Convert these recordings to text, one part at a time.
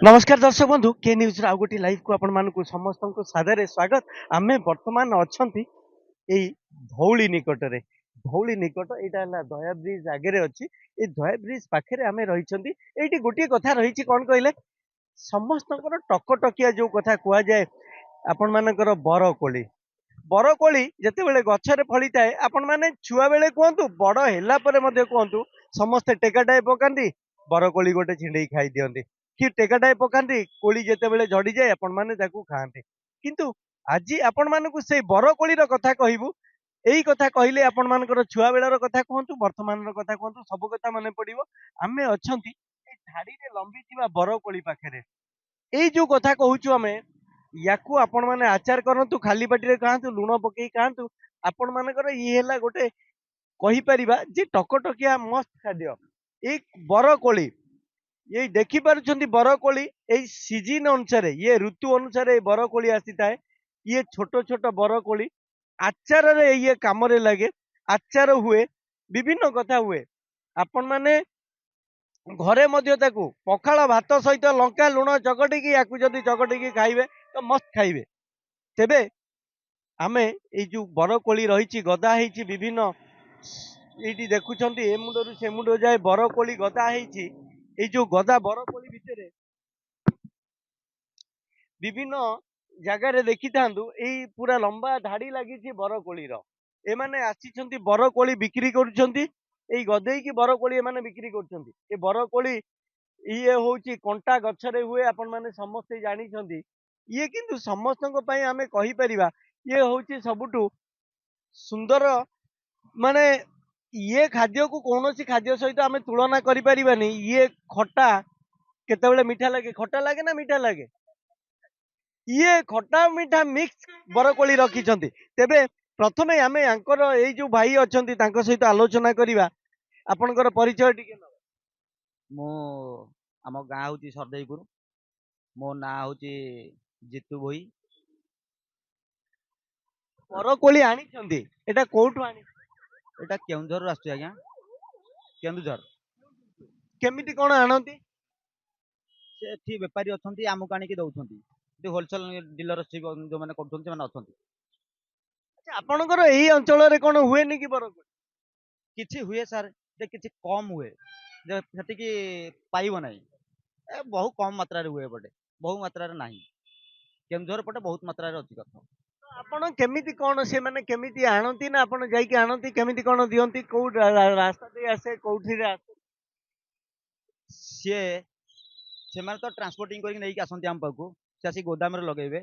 नमस्कार दर्शक बंधु के न्यूज आउ गोटे लाइव को आपण मानक समस्त को सादर स्वागत। आमे वर्तमान अछंती एई धौली निकटरे धौली निकट एटा हला दया ब्रिज आगे अछि। ए दया ब्रिज पाखरे आमे रहिछंती। एठी गोटे कथा रहिछि कोन कहले समस्तଙ୍କର टकटकिया जो कथा कुआ जाय आपण मानकर बरकोली बरकोली जेतेबेले गछरे फळी थाए आपण माने छुआ बेले कहंतु बड़ हेला परे मध्ये कहंतु समस्त टेकाटाए पकांती बरकोली गोटे छिंडेई खाई दियंती कि टेकाटाए पकांती कोली जेतेबेले झड़ी जाए आपण माने ताकू खाआंती। किंतु आजी आपण मानकु सेई बरकोलीर कथा कहिबु। एई कथा कहिले आपण मानकर छुआ बेलर कथा कहंतु वर्तमानर कथा कहंतु सब कथा मने पड़िबो। आमे अछंती ए धाड़ी रे लंबी थिबा बरकोली पाखरे एई जो कथा कहूछु आमे याकू आपण माने आचार करंतु खाली पाटी खाआंतु लुण पकेई खाआंतु आपण मानकर इ हेला गोटे कहि परिबा जे टकटकिया मस्त खाद्य। ए बरकोली ये देखि पारुछंती बरकोली ए सीजन अनुसार ये ऋतु अनुसार ए बरकोली आसीताए। ये छोट छोट बरकोली आचार रे ये काम रे लागे आचार हुए विभिन्न कथा हुए आपण माने घरे मध्य ताकू पखाळ भात सहित लंका लुण चकटिकी याकू जदि चकटिकी खाइबे तो मस्त खाइबे। तेबे आमे ए जो बरकोली रहिछि गदा हेछि विभिन्न एठी देखुछंती ए मुंडरू से मुंड जाए बरकोली गदा हेछि। ए जो गदा बरकोली भितरे विभिन्न जगार देखि थांतु एई पूरा लंबा धाड़ी लागिछि बरकोलीर। एमाने आसीछंती बरकोली बिक्री करूछंती एई गदेई की बरकोली एमाने बिक्री करूछंती। ए बरकोली इए होउची कंटा गछरे हुए आपण माने समस्त जानी छंती। ये किंतु समस्तक पई आमे कहि परिबा ये होउची सबुठु सुंदर माने ये खाद्य को कौनसी खाद्य सहित आमे तुलना करि परिबानी। ये खट्टा केतेबेले मीठा लागे खट्टा लागे ना मीठा लागे ये खट्टा मीठा मिक्स बरकोली रखिछंती। तेबे प्रथमे आमे यांकर एई जो भाई अछंती तांको सहित आलोचना करिबा। आपनकर परिचय टिके न मो आम गाँ हूँ सरदेपुर। मो ना हूँ जितू भोई। बरकोली आनिछंती एटा कोठु आनि एटा केउंझर आसुची आज्ञा केन्दुझर। केमिति कोन आनंती से एठी बेपारी अछंती आमको आनिकी दउछंती एठी होलसेल डीलरशिप जो माने करछंती से माने अछंती। अच्छा आपनकर एई अंचल रे कोन हुएनी कि बरकोली किछि हुए सर जे किछि कम हुए जे सेटिकी पाइबो नाही। ए बहु कम मात्रा रे हुए पटे बहु मात्रा रे नाही। केन्दुझर पटे बहुत मात्रा रे अछि कथा। आपण केमिति कोन से माने केमिति आनंती ना आपण जाई कि आनंती केमिति कोन दियंती को रास्ता दे आसे कोठी रे आसे ସିଏ ସେମାନେ ତ ଟ୍ରାନ୍ସପୋର୍ଟିଂ କରିକି ନେଇକି ଆସନ୍ତି ଆମ ପାଖକୁ। ସେ ଆସି ଗୋଦାମରେ ଲଗେଇବେ।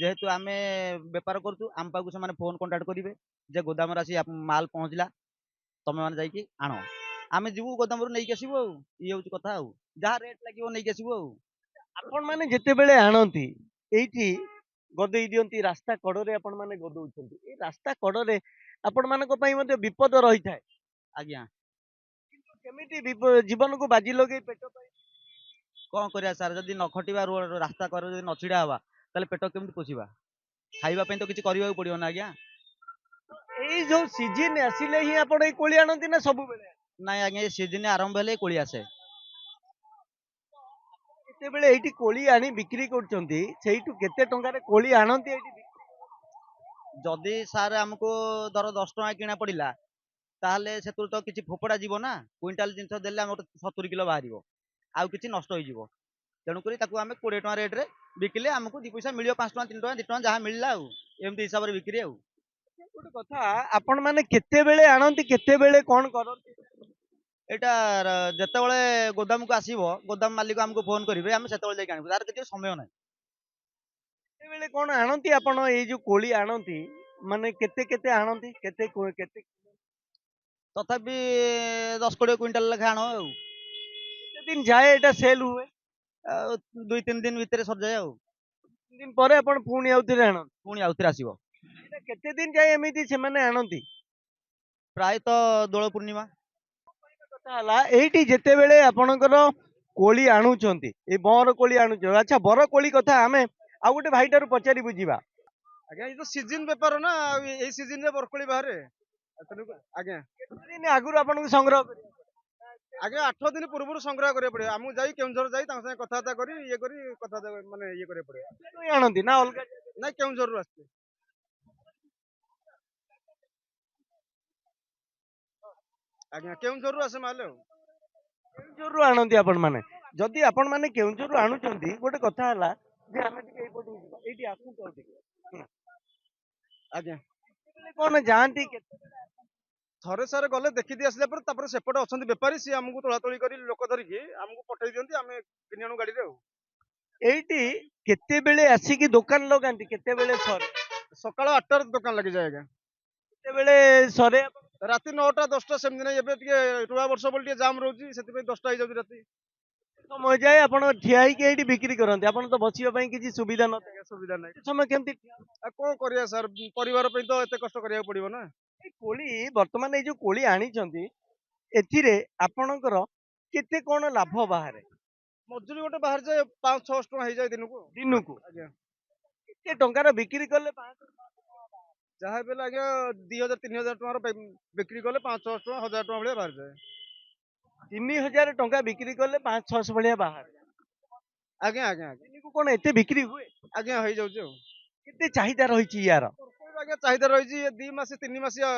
ଯେହେତୁ ଆମେ ବେପାର କରୁଛୁ ଆମ ପାଖକୁ ସେମାନେ ଫୋନ କଣ୍ଟାକ୍ଟ କରିବେ ଯେ ଗୋଦାମରେ ଆସି ମାଲ ପହଞ୍ଚିଲା ତମେ ମାନେ ଯାଇକି ଆଣ। ଆମେ ଯିବୁ ଗୋଦାମରୁ ନେଇକି ଆସିବୁ ଆଉ ଇଏ ହଉଛି କଥା ଆଉ ଯାହା ରେଟ୍ ଲାଗିବ ନେଇକି ଆସିବୁ ଆଉ। आपण माने जेतेबेले आनंती एइठी गदेई दियंती रास्ता कड़रे आपण माने गदौछंती ए रास्ता कड़रे आपण मानक पई मध्ये विपद रही थाए। ଆଜ୍ଞା किंतु केमिति जीवन को बाजी लगे पेट पई କଣ କରିବା ସାର୍ ଯଦି ନ ଖଟିବା ରାସ୍ତା କରେ ଯଦି ନ ଛିଡା ହବା ତାହେଲେ ପେଟ କେମିତି ପୋଷିବା? ଖାଇବା ପାଇଁ ତ କିଛି କରିବାକୁ ପଡିବ ନା ଆଜ୍ଞା। एई जो सीजन आसिले ही आपण ए कोली आनंती ना सब बेले ନାଇଁ ଆଜ୍ଞା ଏ ସିଜିନ ଆରମ୍ଭ ହେଲେ କୋଳି ଆସେ। କେତେବେଳେ ଏଇଠି କୋଳି ଆଣି ବିକ୍ରି କରୁଛନ୍ତି ସେଇଠୁ କେତେ ଟଙ୍କାରେ କୋଳି ଆଣନ୍ତି ଏଇଠି ଯଦି ସାର୍ ଆମକୁ ଧର 10 ଟଙ୍କା କିଣା ପଡିଲା ତାହେଲେ ସେଥିରୁ ତ କିଛି ଫୋପଡା ଯିବ ନା। କୁଇଣ୍ଟାଲ ଜିନିଷ ଦେଲେ ଆମର 70 କିଲୋ ବାହାରିବ ଆଉ କିଛି ନଷ୍ଟ ହେଇଯିବ। ତେଣୁକରି ତାକୁ ଆମେ 20 ଟଙ୍କା ରେଟ୍ ରେ ବିକିଲେ ଆମକୁ 2 ପଇସା ମିଳିବ। 5 ଟଙ୍କା 3 ଟଙ୍କା 2 ଟଙ୍କା ଯାହା ମିଳିଲା ଆଉ ଏମିତି ହିସାବରେ ବିକ୍ରି ଆଉ। ଗୋଟେ କଥା ଆପଣ ମାନେ କେତେବେଳେ ଆଣନ୍ତି କେତେବେଳେ କଣ କରନ୍ତି ଏଇଟା ଯେତେବେଳେ ଗୋଦାମକୁ ଆସିବ ଗୋଦାମ ମାଲିକ ଆମକୁ ଫୋନ କରିବେ ଆମେ ସେତେବେଳେ ଯାଇକି ଆଣିବୁ। ତାର କିଛି ସମୟ ନାହିଁ। କେତେବେଳେ କଣ ଆଣନ୍ତି ଆପଣ ଏଇ ଯୋଉ କୋଳି ଆଣନ୍ତି ମାନେ କେତେ କେତେ ଆଣନ୍ତି କେତେ କେତେ ତଥାପି 10-20 କୁଇଣ୍ଟାଲ ଲେଖା ଆଣ ଆଉ। ଦିନ ଯାଏ ଏଇଟା ସେଲ ହୁଏ ଆଉ 2-3 ଦିନ ଭିତରେ ସରିଯାଏ ଆଉ। ଦିନ ପରେ ଆପଣ ପୁଣି ଆଉଥରେ ଆଣନ୍ତି ପୁଣି ଆଉଥରେ ଆସିବ। ଏଇଟା କେତେ ଦିନ ଯାଏ ଏମିତି ସେମାନେ ଆଣନ୍ତି ପ୍ରାୟତଃ ଦୋଳ ପୂର୍ଣ୍ଣିମା। କଥା ହେଲା ଏଇଠି ଯେତେବେଳେ ଆପଣଙ୍କର କୋଳି ଆଣୁଛନ୍ତି ଏଇ ବର କୋଳି ଆଣୁଛନ୍ତି। ଆଚ୍ଛା ବର କୋଳି କଥା ଆମେ ଆଉ ଗୋଟେ ଭାଇଟାରୁ ପଚାରି ବୁଝିବା। ଆଜ୍ଞା ଏ ତ ସିଜନ ବେପାର ନା ଆଉ ଏଇ ସିଜନ ରେ ବରକୋଳି ବାହାରେ। ଆଜ୍ଞା କେତେ ଦିନ ଆଗରୁ ଆପଣଙ୍କୁ ସଂଗ୍ରହ କରିବେ ଆଜ୍ଞା 8 ଦିନ ପୂର୍ବରୁ ସଂଗ୍ରହ କରିବାକୁ ପଡିବ। ଆମକୁ ଯାଇ କେଉଁଝର ଯାଇ ତାଙ୍କ ସାଙ୍ଗେ କଥାବାର୍ତ୍ତା କରି ଇଏ କରି କଥାବାର୍ତ୍ତା ମାନେ ଇଏ କରିବାକୁ ପଡିବ। କେଉଁଠୁ ଆଣନ୍ତି ନା ଅଲଗା? ନାଇଁ କେଉଁଝରରୁ ଆସିছে। ଆଜ୍ଞା କେଉଁଝରରୁ ଆସେ ମାଲ ଆଉ। କେଉଁଝରରୁ ଆଣନ୍ତି ଆପଣ ମାନେ? ଯଦି ଆପଣ ମାନେ କେଉଁଝରରୁ ଆଣୁଛନ୍ତି, ଗୋଟେ କଥା ହେଲା ଯେ ଆମେ ଟିକେ ଏଇପଟକୁ ଯିବା, ଏଇଠି ଆସନ୍ତୁ ଆଉ ଟିକେ। ଆଜ୍ଞା କେତେବେଳେ କଣ ଯାଆନ୍ତି ଥରେ ସାର୍ ଗଲେ ଦେଖିଦେଇ ଆସିଲା ପରେ ତାପରେ ସେପଟେ ଅଛନ୍ତି ବେପାରୀ ସିଏ ଆମକୁ ତୋଳାତୋଳି କରି ଲୋକ ଧରିକି ଆମକୁ ପଠେଇ ଦିଅନ୍ତି ଆମେ କିଣି ଆଣୁ ଗାଡିରେ ଆଉ। ଏଇଠି କେତେବେଳେ ଆସିକି ଦୋକାନ ଲଗାନ୍ତି, କେତେବେଳେ ସରେ? ସକାଳ 8ଟାରେ ଦୋକାନ ଲାଗିଯାଏ ଆଜ୍ଞା। କେତେବେଳେ ସରେ? ରାତି 9ଟା 10ଟା ସେମିତି ନାହିଁ। ଏବେ ଟିକେ ନୂଆ ବର୍ଷ ବୋଲି ଟିକେ ଜାମ୍ ରହୁଛି ସେଥିପାଇଁ 10ଟା ହେଇଯାଉଛି ରାତି। ସମୟ ଯାଏ ଆପଣ ଠିଆ ହେଇକି ଏଇଠି ବିକ୍ରି କରନ୍ତି, ଆପଣ ତ ବସିବା ପାଇଁ କିଛି ସୁବିଧା ନଥାଏ। ଆଜ୍ଞା ସୁବିଧା ନାହିଁ। ଏତେ ସମୟ କେମିତି? ଆଉ କଣ କରିବା ସାର୍ ପରିବାର ପାଇଁ ତ ଏତେ କଷ୍ଟ କରିବାକୁ ପଡିବ ନା। ଏଇ କୋଳି ବର୍ତ୍ତମାନ ଏଇ ଯୋଉ କୋଳି ଆଣିଛନ୍ତି, ଏଥିରେ ଆପଣଙ୍କର କେତେ କଣ ଲାଭ ବାହାରେ ମଜୁରୀ ଗୋଟେ ବାହାରି ଯାଏ 500-600 ଟଙ୍କା ହେଇଯାଏ ଦିନକୁ। ଦିନକୁ? ଆଜ୍ଞା କେତେ ଟଙ୍କାର ବିକ୍ରି କଲେ ଯାହା ବି ହେଲେ ଆଜ୍ଞା 2000-3000 ଟଙ୍କାର ବିକ୍ରି କଲେ 500-600 ଟଙ୍କା 1000 ଟଙ୍କା ଭଳିଆ ବାହାରିଯାଏ। 3000 ଟଙ୍କା ବିକ୍ରି କଲେ 500-600 ଭଳିଆ ବାହାରେ? ଆଜ୍ଞା ଆଜ୍ଞା ଆଜ୍ଞା ଦିନକୁ କଣ ଏତେ ବିକ୍ରି ହୁଏ? ଆଜ୍ଞା ହେଇଯାଉଛି ଆଉ। କେତେ ଚାହିଦା ରହିଛି ୟାର? ବରକୋଳିର ଆଜ୍ଞା ଚାହିଦା ରହିଛି 2 ମାସ 3 ମାସିଆ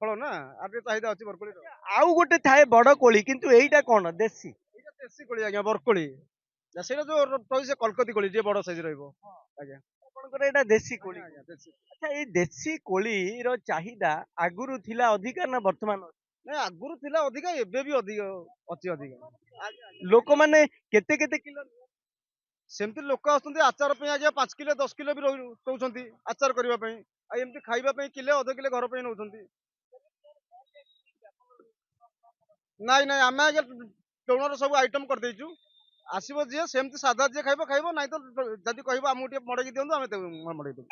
ଫଳ ନା ଆଉ ଟିକେ ଚାହିଦା ଅଛି ବରକୋଳିର। ଆଉ ଗୋଟେ ଥାଏ ବଡ କୋଳି, କିନ୍ତୁ ଏଇଟା କଣ ଦେଶୀ? ଏଇଟା ଦେଶୀ କୋଳି ଆଜ୍ଞା ବରକୋଳି। ସେଇଟା ଯୋଉ ରହିଛି ସେ କଲକତି କୋଳି ଟିକେ ବଡ ସାଇଜ ରହିବ। ଆଜ୍ଞା ଆପଣଙ୍କର ଏଇଟା ଦେଶୀ କୋଳି? ଆଜ୍ଞା ଆଜ୍ଞା ଦେଶୀ। ଆଚ୍ଛା, ଏଇ ଦେଶୀ କୋଳିର ଚାହିଦା ଆଗରୁ ଥିଲା ଅଧିକା ନା ବର୍ତ୍ତମାନ ଅଛି? ନାଇଁ ଆଗରୁ ଥିଲା ଅଧିକା ଏବେ ବି ଅଧିକ ଅଛି ଅଧିକା। ଲୋକମାନେ କେତେ କେତେ କିଲୋ? ସେମିତି ଲୋକ ଆସୁଛନ୍ତି ଆଚାର ପାଇଁ ଆଜ୍ଞା 5 କିଲୋ 10 କିଲୋ ବି ନଉଛନ୍ତି ଆଚାର କରିବା ପାଇଁ। ଆଉ ଏମିତି ଖାଇବା ପାଇଁ କିଲେ ଅଧ କିଲେ ଘର ପାଇଁ ନଉଛନ୍ତି। ନାଇଁ ନାଇଁ ଆମେ ଆଜ୍ଞା ଟୋଣର ସବୁ ଆଇଟମ କରିଦେଇଛୁ। ଆସିବ ଯିଏ ସେମିତି ସାଧା ଯିଏ ଖାଇବ ଖାଇବ, ନାଇଁ ତ ଯଦି କହିବ ଆମକୁ ଟିକେ ମଡେଇକି ଦିଅନ୍ତୁ ଆମେ ମଡେଇ ଦବୁ।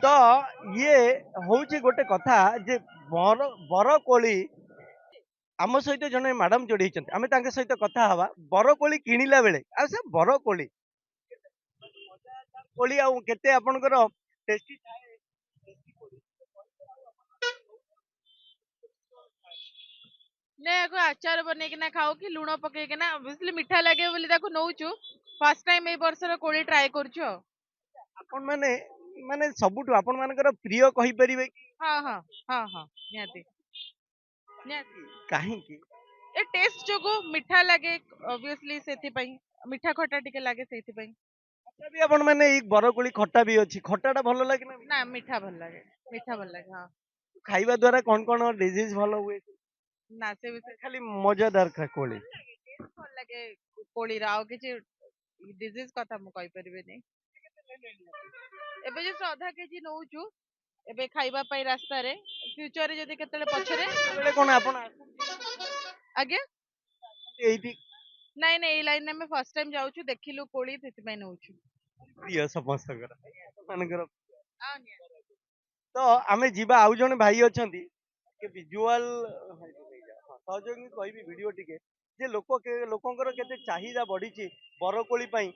ତ ଇଏ ହଉଛି ଗୋଟେ କଥା ଯେ ବରକୋଳି ଆମ ସହିତ ଜଣେ ମ୍ୟାଡାମ ଯୋଡିଛନ୍ତି, ଆମେ ତାଙ୍କ ସହିତ କଥା ହବା। ବରକୋଳି କିଣିଲା ବେଳେ ଆଉ ସେ ବରକୋଳି କୋଳି ଆଉ କେତେ ଆପଣଙ୍କର ଟେଷ୍ଟି ଥାଏ? ନାଇଁ ଆକୁ ଆଚାର ବନେଇକିନା ଖାଉ କି ଲୁଣ ପକେଇକିନା, ଅବଭିୟସଲି ମିଠା ଲାଗେ ବୋଲି ତାକୁ ନଉଛୁ। ଫାର୍ଷ୍ଟ ଟାଇମ ଏଇ ବର୍ଷର କୋଳି ଟ୍ରାଏ କରୁଛୁ ଆଉ। ଆପଣ ମାନେ ମାନେ ସବୁଠୁ ଆପଣ ମାନଙ୍କର ପ୍ରିୟ କହିପାରିବେ କି? ହଁ ହଁ ହଁ ହଁ ନିହାତି ନିହାତି। କାହିଁକି? ଏ ଟେଷ୍ଟ ଯୋଗୁ ମିଠା ଲାଗେ, ଅବଭିୟସଲି ସେଥିପାଇଁ ମିଠା ଖଟା ଟିକେ ଲାଗେ ସେଇଥିପାଇଁ। ତଥାପି ଆପଣ ମାନେ ଏଇ ବରକୋଳି ଖଟା ବି ଅଛି, ଖଟା ଟା ଭଲ ଲାଗେ ନା? ନା ମିଠା ଭଲ ଲାଗେ, ମିଠା ଭଲ ଲାଗେ ହଁ। ଖାଇବା ଦ୍ଵାରା କଣ କଣ ଡିଜିଜ ଭଲ ହୁଏ? ନା ସେ ବିଷୟରେ ଖାଲି ମଜାଦାର କୋଳି? ଭଲ ଲାଗେ କୋଳିର, ଆଉ କିଛି ଡିଜିଜ କଥା ମୁଁ କହିପାରିବିନି। ଏବେ ଜଷ୍ଟ ଅଧା କେଜି ନଉଛୁ ଏବେ ଖାଇବା ପାଇଁ ରାସ୍ତାରେ, ଫ୍ୟୁଚରରେ ଯଦି କେତେବେଳେ ପଛରେ। ବେଳେ କଣ ଆପଣ ଆଜ୍ଞା ଏଇଠି ନାଇଁ ନାଇଁ ଏଇ ଲାଇନରେ ଆମେ ଫାର୍ଷ୍ଟ ଟାଇମ ଯାଉଛୁ, ଦେଖିଲୁ କୋଳି ସେଥିପାଇଁ ନଉଛୁ। ପ୍ରିୟ ସମସ୍ତଙ୍କର ମାନଙ୍କର। ହଁ ନିହାତି। ତ ଆମେ ଯିବା, ଆଉ ଜଣେ ଭାଇ ଅଛନ୍ତି ଭିଜୁଆଲ ସହଯୋଗୀ କହିବି ଭିଡିଓ ଟିକେ, ଯେ ଲୋକଙ୍କର କେତେ ଚାହିଦା ବଢିଛି ବରକୋଳି ପାଇଁ।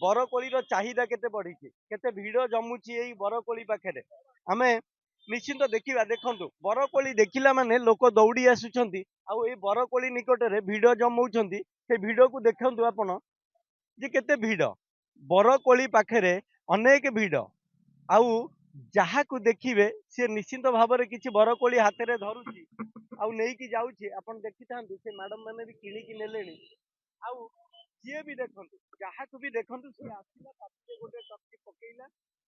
ବରକୋଳିର ଚାହିଦା କେତେ ବଢିଛି, କେତେ ଭିଡ ଜମୁଛି ଏଇ ବରକୋଳି ପାଖରେ। ଆମେ ନିଶ୍ଚିନ୍ତ ଦେଖିବା। ଦେଖନ୍ତୁ, ବରକୋଳି ଦେଖିଲା ମାନେ ଲୋକ ଦୌଡି ଆସୁଛନ୍ତି, ଆଉ ଏଇ ବରକୋଳି ନିକଟରେ ଭିଡ ଜମଉଛନ୍ତି। ସେ ଭିଡକୁ ଦେଖନ୍ତୁ ଆପଣ ଯେ କେତେ ଭିଡ ବରକୋଳି ପାଖରେ, ଅନେକ ଭିଡ। ଆଉ ଯାହାକୁ ଦେଖିବେ ସେ ନିଶ୍ଚିନ୍ତ ଭାବରେ କିଛି ବରକୋଳି ହାତରେ ଧରୁଛି ଆଉ ନେଇକି ଯାଉଛି। ଆପଣ ଦେଖିଥାନ୍ତୁ ସେ ମ୍ୟାଡମ ମାନେ ବି କିଣିକି ନେଲେଣି। ଆଉ ଯିଏ ବି ଦେଖନ୍ତୁ, ଯାହାକୁ ବି ଦେଖନ୍ତୁ, ସିଏ ଆସିଲା ପାଟିରେ ଗୋଟେ ଚଟକି ପକେଇଲା,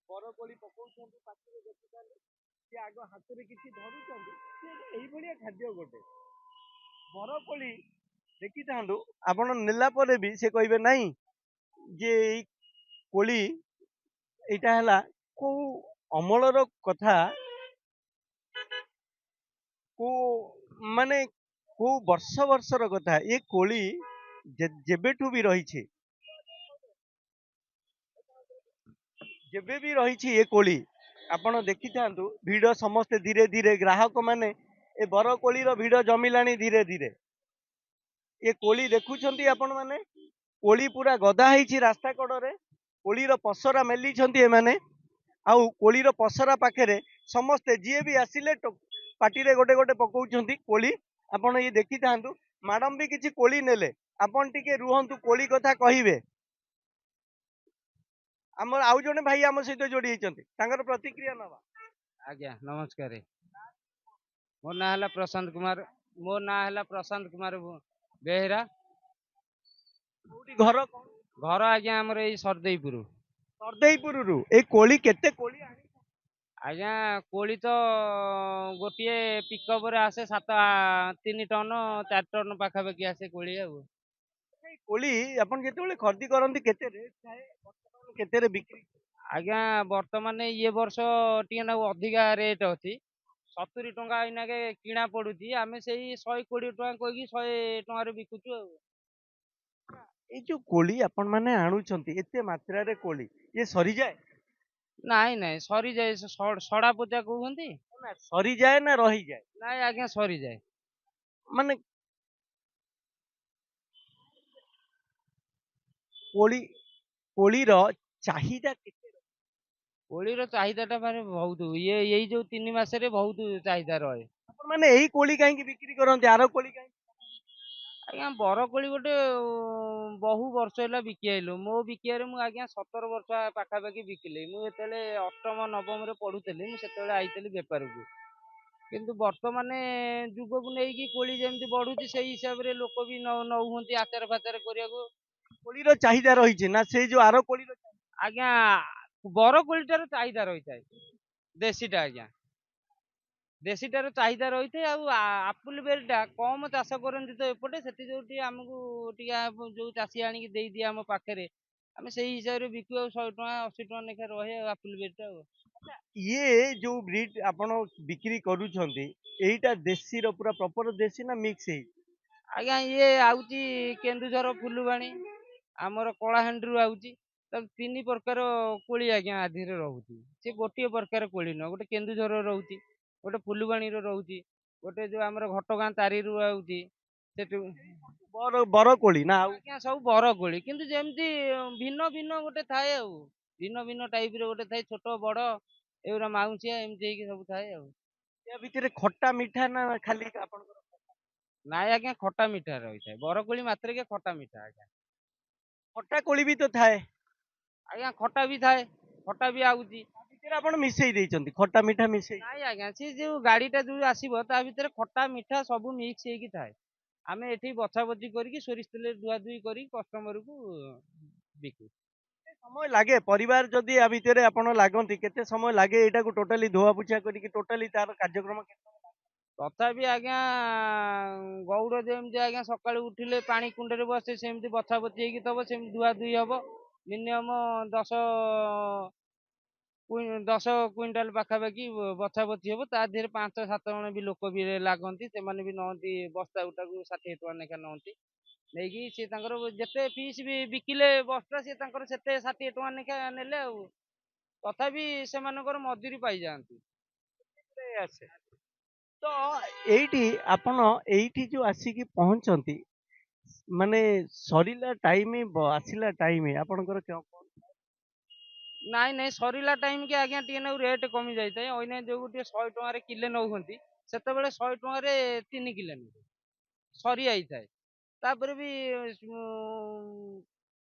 ବରକୋଳି ପକଉଛନ୍ତି ପାଟିରେ, ଦେଖୁଥାନ୍ତୁ ସିଏ ଆଗ ହାତରେ କିଛି ଧରୁଛନ୍ତି। ଏଇଭଳିଆ ଖାଦ୍ୟ ଗୋଟେ ବରକୋଳି ଦେଖିଥାନ୍ତୁ, ଆପଣ ନେଲା ପରେ ବି ସେ କହିବେ ନାହିଁ ଯେ ଏଇ କୋଳି ଏଇଟା ହେଲା କୋଉ ଅମଳର କଥା, କୋଉ ମାନେ କୋଉ ବର୍ଷ ବର୍ଷର କଥା। ଏ କୋଳି ଯେବେଠୁ ବି ରହିଛି, ଯେବେ ବି ରହିଛି ଏ କୋଳି, ଆପଣ ଦେଖିଥାନ୍ତୁ ଭିଡ ସମସ୍ତେ ଧୀରେ ଧୀରେ ଗ୍ରାହକ ମାନେ ଏ ବରକୋଳିର ଭିଡ ଜମିଲାଣି ଧୀରେ ଧୀରେ। ଏ କୋଳି ଦେଖୁଛନ୍ତି ଆପଣ ମାନେ, କୋଳି ପୁରା ଗଦା ହେଇଛି ରାସ୍ତା କଡରେ, କୋଳିର ପସରା ମେଲିଛନ୍ତି ଏମାନେ। ଆଉ କୋଳିର ପସରା ପାଖରେ ସମସ୍ତେ ଯିଏ ବି ଆସିଲେ ପାଟିରେ ଗୋଟେ ଗୋଟେ ପକଉଛନ୍ତି କୋଳି। ଆପଣ ये ଦେଖିଥାନ୍ତୁ ମ୍ୟାଡାମ ବି କିଛି କୋଳି ନେଲେ ଆପଣ ଟିକେ ରୁହନ୍ତୁ କୋଳି କଥା କହିବେ ଆମର ଆଉ ଜଣେ ଭାଇ ଆମ ସହିତ ଯୋଡି ହେଇଛନ୍ତି ତାଙ୍କର ପ୍ରତିକ୍ରିୟା ନବା ଆଜ୍ଞା ନମସ୍କାର। ମୋ ନାଁ ହେଲା ପ୍ରଶାନ୍ତ କୁମାର। ମୋ ନାଁ ହେଲା ପ୍ରଶାନ୍ତ କୁମାର ବେହେରା। କୋଉଠି ଘର କଣ ଘର ଆଜ୍ଞା ଆମର ଏଇ ସରଦେଇପୁର। ସରଦେଇପୁରରୁ ଏଇ କୋଳି କେତେ କୋଳି ଆଣି ଆଜ୍ଞା କୋଳି ତ ଗୋଟିଏ ପିକଅପରେ ଆସେ 3 ଟନ 4 ଟନ ପାଖାପାଖି ଆସେ କୋଳି ଆଉ। ଏଇ କୋଳି ଆପଣ ଯେତେବେଳେ ଖરીଦି କରନ୍ତି କେତେ ରେଟ୍ ଥାଏ ବର୍ତ୍ତମାନ କେତେରେ ବିକ୍ରି ଆଜ୍ଞା ବର୍ତ୍ତମାନ ଇଏ ବର୍ଷ ଟିକେ ନାକୁ ଅଧିକା ରେଟ୍ ଅଛି। 70 ଟଙ୍କା ଏଇନାକେ କିଣା ପଡୁଛି। ଆମେ ସେଇ 120 ଟଙ୍କା କହିକି 100 ଟଙ୍କାରେ ବିକୁଛୁ ଆଉ। ଏଇ ଯୋଉ କୋଳି ଆପଣ ମାନେ ଆଣୁଛନ୍ତି ଏତେ ମାତ୍ରାରେ କୋଳି ଇଏ ସରିଯାଏ ନାଇଁ ନାଇଁ ସରିଯାଏ। ସଡା ପୂଜା କୁହନ୍ତି। ନା ସରିଯାଏ ନା ରହିଯାଏ ନାଇଁ ଆଜ୍ଞା ସରିଯାଏ। ମାନେ କୋଳି କୋଳିର ଚାହିଦା କେତେ କୋଳିର ଚାହିଦା ଟା ମାନେ ବହୁତ ଏଇ ଯୋଉ 3 ମାସରେ ବହୁତ ଚାହିଦା ରହେ। ଆପଣ ମାନେ ଏଇ କୋଳି କାହିଁକି ବିକ୍ରି କରନ୍ତି ଆର କୋଳି କାହିଁକି ଆଜ୍ଞା ବରକୋଳି ଗୋଟେ ବହୁ ବର୍ଷ ହେଲା ବିକି ଆଇଲୁ। ମୋ ବିକିବାରେ ମୁଁ ଆଜ୍ଞା 17 ବର୍ଷ ପାଖାପାଖି ବିକିଲି। ମୁଁ ଯେତେବେଳେ ଅଷ୍ଟମ ନବମରେ ପଢୁଥିଲି ମୁଁ ସେତେବେଳେ ଆଇଥିଲି ବେପାରକୁ। କିନ୍ତୁ ବର୍ତ୍ତମାନ ଯୁଗକୁ ନେଇକି କୋଳି ଯେମିତି ବଢୁଛି ସେଇ ହିସାବରେ ଲୋକ ବି ନଉଛନ୍ତି ଆଚାର ଫାଚାର କରିବାକୁ। କୋଳିର ଚାହିଦା ରହିଛି ନା ସେଇ ଯୋଉ ଆର କୋଳିର ଆଜ୍ଞା ବରକୋଳିଟାର ଚାହିଦା ରହିଥାଏ। ଦେଶୀଟା ଆଜ୍ଞା ଦେଶୀଟାର ଚାହିଦା ରହିଥାଏ। ଆଉ ଆପୁଲ ବେରିଟା କମ ଚାଷ କରନ୍ତି ତ ଏପଟେ ସେଠି ଯୋଉଠି ଆମକୁ ଟିକେ ଯୋଉ ଚାଷୀ ଆଣିକି ଦେଇଦିଏ ଆମ ପାଖରେ ଆମେ ସେଇ ହିସାବରେ ବିକୁ ଆଉ 100 ଟଙ୍କା 80 ଟଙ୍କା ଲେଖା ରହେ ଆଉ ଆପୁଲ ବେରିଟା ଆଉ। ଇଏ ଯୋଉ ବ୍ରିଡ ଆପଣ ବିକ୍ରି କରୁଛନ୍ତି ଏଇଟା ଦେଶୀର ପୁରା ପ୍ରପର ଦେଶୀ ନା ମିକ୍ସ ହେଇଛି ଆଜ୍ଞା ଇଏ ଆଉଛି କେନ୍ଦୁଝର ଫୁଲବାଣୀ ଆମର କଳାହାଣ୍ଡିରୁ ଆଉଛି। ତ 3 ପ୍ରକାର କୋଳି ଆଜ୍ଞା ଆଧିରେ ରହୁଛି। ସେ ଗୋଟିଏ ପ୍ରକାର କୋଳି ନୁହଁ। ଗୋଟେ କେନ୍ଦୁଝର ରହୁଛି, ଗୋଟେ ଫୁଲବାଣୀର ରହୁଛି, ଗୋଟେ ଯୋଉ ଆମର ଘଟଗାଁ ତାରିରୁ ଆଉଛି ସେଠୁ। ବର କୋଳି ନା ଆଉ ଆଜ୍ଞା ସବୁ ବର କୋଳି କିନ୍ତୁ ଯେମିତି ଭିନ୍ନ ଭିନ୍ନ ଗୋଟେ ଥାଏ ଆଉ। ଭିନ୍ନ ଭିନ୍ନ ଟାଇପ ର ଗୋଟେ ଥାଏ ଛୋଟ ବଡ ଏଗୁରା ମାଉଁସିଆ ଏମିତି ହେଇକି ସବୁ ଥାଏ ଆଉ। ୟା ଭିତରେ ଖଟା ମିଠା ନା ଖାଲି ଆପଣଙ୍କର ନାଇଁ ଆଜ୍ଞା ଖଟା ମିଠା ରହିଥାଏ। ବରକୋଳି ମାତ୍ରକେ ଖଟା ମିଠା ଆଜ୍ଞା। ଖଟା କୋଳି ବି ତ ଥାଏ ଆଜ୍ଞା ଖଟା ବି ଥାଏ। ଖଟା ବି ଆଉଛି। ତା ଭିତରେ ଆପଣ ମିଶେଇ ଦେଇଛନ୍ତି ଖଟା ମିଠା ମିଶେଇ ନାଇଁ ଆଜ୍ଞା ସେ ଯୋଉ ଗାଡିଟା ଯୋଉ ଆସିବ ତା ଭିତରେ ଖଟା ମିଠା ସବୁ ମିକ୍ସ ହେଇକି ଥାଏ। ଆମେ ଏଠି ବଛା ବଛି କରିକି ସୋରିଷ ତେଲରେ ଧୁଆ ଧୁଇ କରି କଷ୍ଟମରକୁ ବିକୁ। ସମୟ ଲାଗେ ପରିବାର ଯଦି ଆ ଭିତରେ ଆପଣ ଲାଗନ୍ତି କେତେ ସମୟ ଲାଗେ ଏଇଟାକୁ ଟୋଟାଲି ଧୁଆ ପୁଛା କରିକି ଟୋଟାଲି ତାର କାର୍ଯ୍ୟକ୍ରମ ତଥାପି ଆଜ୍ଞା ଗଉଡ ଯେମିତି ଆଜ୍ଞା ସକାଳୁ ଉଠିଲେ ପାଣି କୁଣ୍ଡରେ ବସେ ସେମିତି ବଛା ବଛି ହେଇକି ଥବ ସେମିତି ଧୁଆ ଧୁଇ ହବ। ମିନିମମ 10 କୁଇଣ୍ଟାଲ ପାଖାପାଖି ବଛା ବଛି ହବ। ତା ଦେହରେ 5-7 ଜଣ ବି ଲୋକ ବି ଲାଗନ୍ତି। ସେମାନେ ବି ନଅନ୍ତି ବସ୍ତା ଗୋଟାକୁ 60 ଟଙ୍କା ଲେଖା ନଅନ୍ତି। ନେଇକି ସିଏ ତାଙ୍କର ଯେତେ ପିସ୍ ବି ବିକିଲେ ବସ୍ତା ସିଏ ତାଙ୍କର ସେତେ 60 ଟଙ୍କା ଲେଖା ନେଲେ ଆଉ। ତଥାପି ସେମାନଙ୍କର ମଜୁରୀ ପାଇଯାଆନ୍ତି। ଆସେ ତ ଏଇଠି ଆପଣ ଏଇଠି ଯୋଉ ଆସିକି ପହଞ୍ଚନ୍ତି ମାନେ ସରିଲା ଟାଇମ ଆସିଲା ଟାଇମ ଆପଣଙ୍କର ନାଇଁ ନାଇଁ ସରିଲା ଟାଇମ କି ଆଜ୍ଞା ଟିକେ ନାକୁ ରେଟ୍ କମି ଯାଇଥାଏ। ଅଇନା ଯୋଉ ଟିକେ 100 ଟଙ୍କାରେ କିଲେ ନଉଛନ୍ତି ସେତେବେଳେ 100 ଟଙ୍କାରେ 3 କିଲେ ନେବେ ସରି ଯାଇଥାଏ। ତାପରେ ବି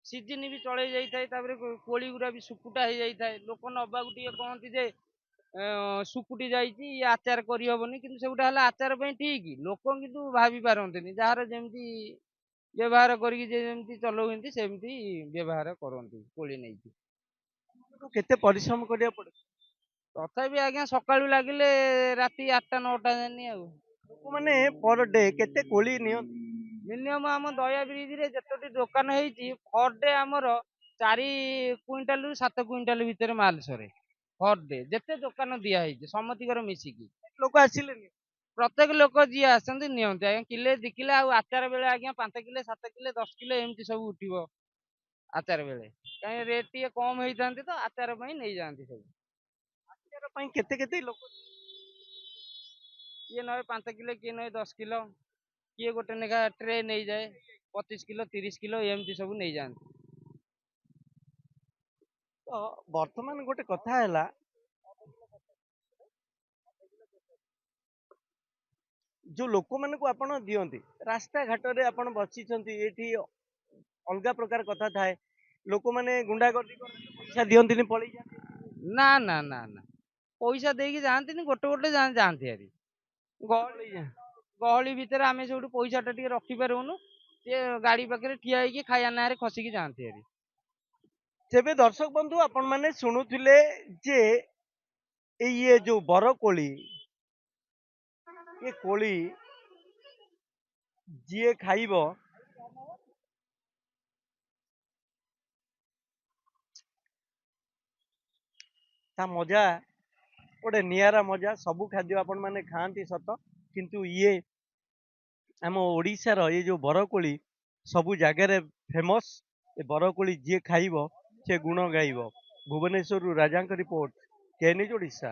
ସିଜିନ ବି ଚଳେଇ ଯାଇଥାଏ। ତାପରେ କୋଳି ଗୁରା ବି ଶୁକୁଟା ହେଇଯାଇଥାଏ। ଲୋକ ନବାକୁ ଟିକେ କହନ୍ତି ଯେ ଶୁକୁଟି ଯାଇଛି ଇଏ ଆଚାର କରିହବନି କିନ୍ତୁ ସେଗୁଟା ହେଲା ଆଚାର ପାଇଁ ଠିକ। ଲୋକ କିନ୍ତୁ ଭାବି ପାରନ୍ତିନି ଯାହାର ଯେମିତି ବ୍ୟବହାର କରିକି ଯେ ଯେମିତି ଚଲଉଛନ୍ତି ସେମିତି ବ୍ୟବହାର କରନ୍ତି କୋଳି ନେଇକି। କେତେ ପରିଶ୍ରମ କରିବାକୁ ପଡେ ତଥାପି ଆଜ୍ଞା ସକାଳୁ ଲାଗିଲେ ରାତି 8ଟା 9ଟା ଯାଏ ଆଉ। ଲୋକମାନେ ପର ଡେ କେତେ କୋଳି ନିଅନ୍ତି ମିନିମମ ଆମ ଦୟା ବ୍ରିଜ ରେ ଯେତୋଟି ଦୋକାନ ହେଇଛି ପର ଡେ ଆମର 4 କୁଇଣ୍ଟାଲ ରୁ 7 କୁଇଣ୍ଟାଲ ଭିତରେ ମାଲ ସରେ ପର ଡେ। ଯେତେ ଦୋକାନ ଦିଆ ହେଇଛି ସମସ୍ତିଙ୍କର ମିଶିକି। ଲୋକ ଆସିଲେନି ପ୍ରତ୍ୟେକ ଲୋକ ଯିଏ ଆସନ୍ତି ନିଅନ୍ତି ଆଜ୍ଞା କିଲେ 2 କିଲେ ଆଉ ଆଚାର ବେଳେ ଆଜ୍ଞା 5 କିଲେ 7 କିଲେ 10 କିଲେ ଏମିତି ସବୁ ଉଠିବ ଆଚାର ବେଳେ। କାହିଁକି ରେଟ୍ ଟିକେ କମ ହେଇଥାନ୍ତି ତ ଆଚାର ପାଇଁ ନେଇଯାଆନ୍ତି ସବୁ। ଆଚାର ପାଇଁ କେତେ କେତେ ଲୋକ କିଏ ନଏ 5 କିଲେ କିଏ ନଏ 10 କିଲୋ କିଏ ଗୋଟେ ନେଖା ଟ୍ରେ ନେଇଯାଏ 25 କିଲୋ 30 କିଲୋ ଏମିତି ସବୁ ନେଇଯାଆନ୍ତି। ତ ବର୍ତ୍ତମାନ ଗୋଟେ କଥା ହେଲା ଯୋଉ ଲୋକମାନଙ୍କୁ ଆପଣ ଦିଅନ୍ତି ରାସ୍ତା ଘାଟରେ ଆପଣ ବସିଛନ୍ତି ଏଠି ଅଲଗା ପ୍ରକାର କଥା ଥାଏ ଲୋକମାନେ ଗୁଣ୍ଡାଗର୍ଦି କରନ୍ତି ପଇସା ଦିଅନ୍ତିନି ପଳେଇ ଯାଆନ୍ତି ନା ନା ନା ନା ପଇସା ଦେଇକି ଯାଆନ୍ତିନି, ଗୋଟେ ଗୋଟେ ଯାଆନ୍ତି ହାରି। ଗହଳି ପଳେଇ ଯାଆନ୍ତି। ଗହଳି ଭିତରେ ଆମେ ସେଇଠୁ ପଇସା ଟା ଟିକେ ରଖିପାରିବୁନୁ, ସିଏ ଗାଡି ପାଖରେ ଠିଆ ହେଇକି ଖାଇବା ନାଁରେ ଖସିକି ଯାଆନ୍ତି ହାରି। ତେବେ ଦର୍ଶକ ବନ୍ଧୁ ଆପଣ ମାନେ ଶୁଣୁଥିଲେ ଯେ ଇଏ ଯୋଉ ବରକୋଳି ଏ କୋଳି ଯିଏ ଖାଇବ ତା ମଜା ଗୋଟେ ନିଆରା ମଜା। ସବୁ ଖାଦ୍ୟ ଆପଣ ମାନେ ଖାଆନ୍ତି ସତ, କିନ୍ତୁ ଇଏ ଆମ ଓଡିଶାର ଏଇ ଯୋଉ ବରକୋଳି ସବୁ ଜାଗାରେ ଫେମସ। ଏ ବରକୋଳି ଯିଏ ଖାଇବ ସେ ଗୁଣ ଗାଇବ। ଭୁବନେଶ୍ୱରରୁ ରାଜାଙ୍କ ରିପୋର୍ଟ, କେ ନ୍ୟୁଜ୍ ଓଡ଼ିଶା।